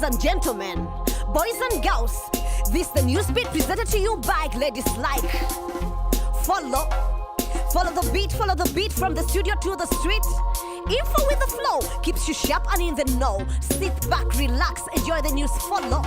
and gentlemen, boys and girls, this the newsbeat presented to you by ladies like. Follow the beat from the studio to the street. Info with the flow keeps you sharp and in the know. Sit back, relax, enjoy the news. Follow.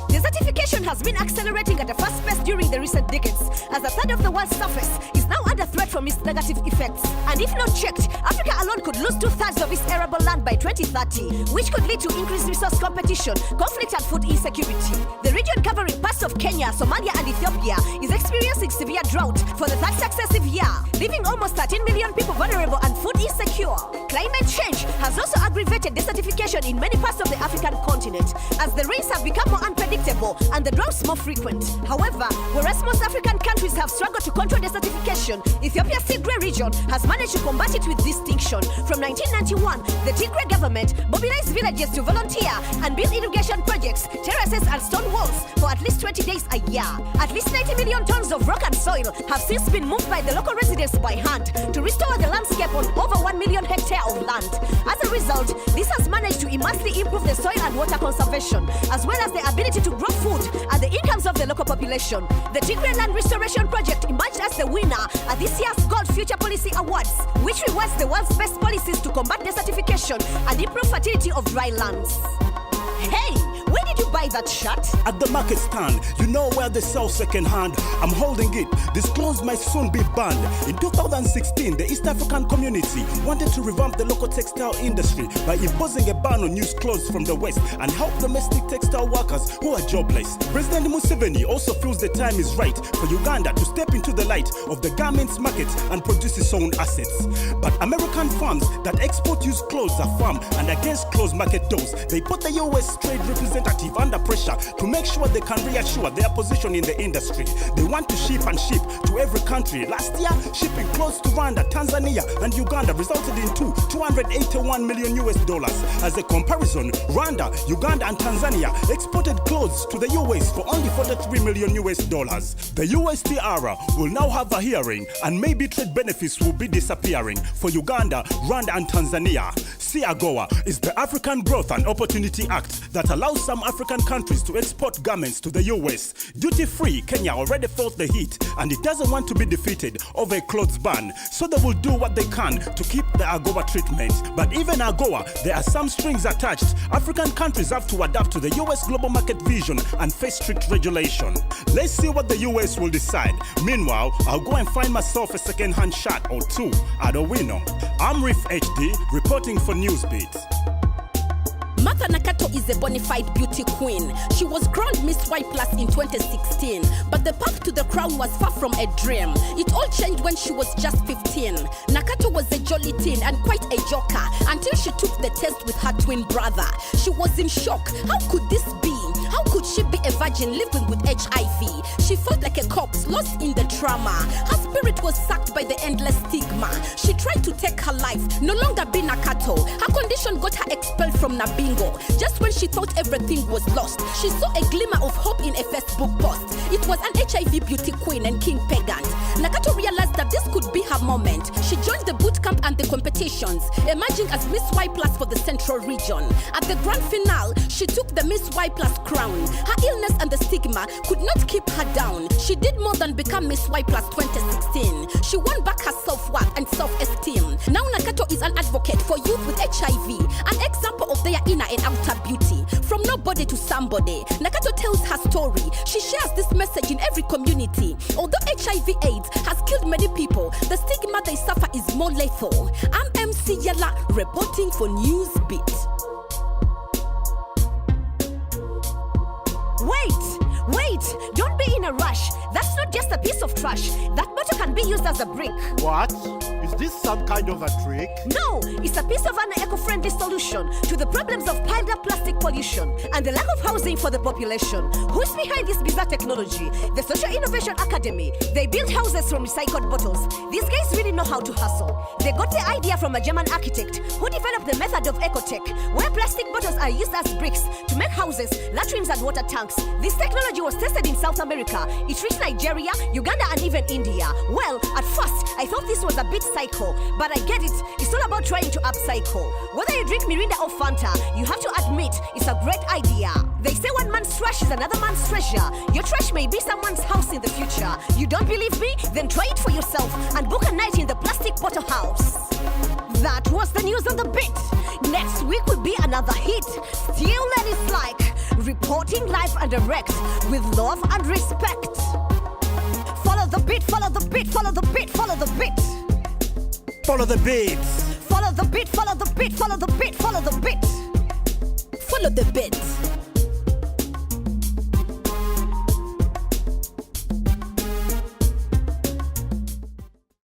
Desertification has been accelerating at a fast pace during the recent decades, as a third of the world's surface is now under threat from its negative effects. And if not checked, Africa alone could lose 2/3 of its arable land by 2030, which could lead to increased resource competition, conflict and food insecurity. The region covering parts of Kenya, Somalia and Ethiopia is experiencing severe drought for the third successive year, leaving almost 13 million people vulnerable and food insecure. Climate change has also aggravated desertification in many parts of the African continent, as the rains have become more unpredictable and the droughts more frequent. However, whereas most African countries have struggled to control desertification, Ethiopia's Tigray region has managed to combat it with distinction. From 1991, the Tigray government mobilized villages to volunteer and build irrigation projects, terraces and stone walls for at least 20 days a year. At least 90 million tons of rock and soil have since been moved by the local residents by hand to restore the landscape on over 1 million hectares of land. As a result, this has managed to immensely improve the soil and water conservation, as well as the ability to grow food and the incomes of the local population. The Tigray Land Restoration Project emerged as the winner at this year's Gold Future Policy Awards, which rewards the world's best policies to combat desertification and improve fertility of dry lands. Hey! Where did you buy that shirt? At the market stand. You know where they sell second hand. I'm holding it. This clothes might soon be banned. In 2016, the East African community wanted to revamp the local textile industry by imposing a ban on used clothes from the West and help domestic textile workers who are jobless. President Museveni also feels the time is right for Uganda to step into the light of the garments market and produce its own assets. But American firms that export used clothes are firm and against closed market doors. They put the US trade representative under pressure to make sure they can reassure their position in the industry. They want to ship to every country. Last year, shipping clothes to Rwanda, Tanzania, and Uganda resulted in $281 million. As a comparison, Rwanda, Uganda, and Tanzania exported clothes to the US for only $43 million. The USTR will now have a hearing, and maybe trade benefits will be disappearing for Uganda, Rwanda, and Tanzania. AGOA is the African Growth and Opportunity Act that allows some African countries to export garments to the US. Duty-free, Kenya already felt the heat and it doesn't want to be defeated over a clothes ban, so they will do what they can to keep the AGOA treatment. But even AGOA, there are some strings attached. African countries have to adapt to the US global market vision and face strict regulation. Let's see what the US will decide. Meanwhile, I'll go and find myself a second-hand shirt or two at Owino. I'm Reef HD, reporting for Newsbeat. Martha Nakato is a bona fide beauty queen. She was crowned Miss Y Plus in 2016, but the path to the crown was far from a dream. It all changed when she was just 15. Nakato was a jolly teen and quite a joker until she took the test with her twin brother. She was in shock. How could this be? How could she be a virgin living with HIV? She felt like a corpse, lost in the trauma. Her spirit was sucked by the endless stigma. She tried to take her life, no longer be Nakato. Her condition got her expelled from Nabingo. Just when she thought everything was lost, she saw a glimmer of hope in a Facebook post. It was an HIV beauty queen and king pageant. Nakato realized that this could be her moment. She joined the bootcamp and the competitions, emerging as Miss Y Plus for the Central Region. At the grand finale, she took the Miss Y Plus crown. Her illness and the stigma could not keep her down. She did more than become Miss Y Plus 2016. She won back her self-worth and self-esteem. Now Nakato is an advocate for youth with HIV, an example of their inner and outer beauty. From nobody to somebody, Nakato tells her story. She shares this message in every community. Although HIV/AIDS has killed many people, the stigma they suffer is more lethal. I'm MC Yala, reporting for Newsbeat. Wait, don't be in a rush. That's not just a piece of trash. That bottle can be used as a brick. What? Is this some kind of a trick? No, it's a piece of an eco-friendly solution to the problems of piled up plastic pollution and the lack of housing for the population. Who's behind this bizarre technology? The Social Innovation Academy. They build houses from recycled bottles. These guys really know how to hustle. They got the idea from a German architect who developed the method of ecotech, where plastic bottles are used as bricks to make houses, latrines and water tanks. This technology was tested in South America. It reached Nigeria, Uganda and even India. Well, at first, I thought this was a bit cycle. But I get it, it's all about trying to upcycle. Whether you drink Mirinda or Fanta, you have to admit it's a great idea. They say one man's trash is another man's treasure. Your trash may be someone's house in the future. You don't believe me? Then try it for yourself and book a night in the plastic bottle house. That was the news on the bit. Next week will be another hit. Still let it like reporting live and direct with love and respect. Follow the beat, follow the beat, follow the beat, follow the beat. Follow the beat. Follow the beat, follow the beat, follow the beat, follow the beat. Follow the bit.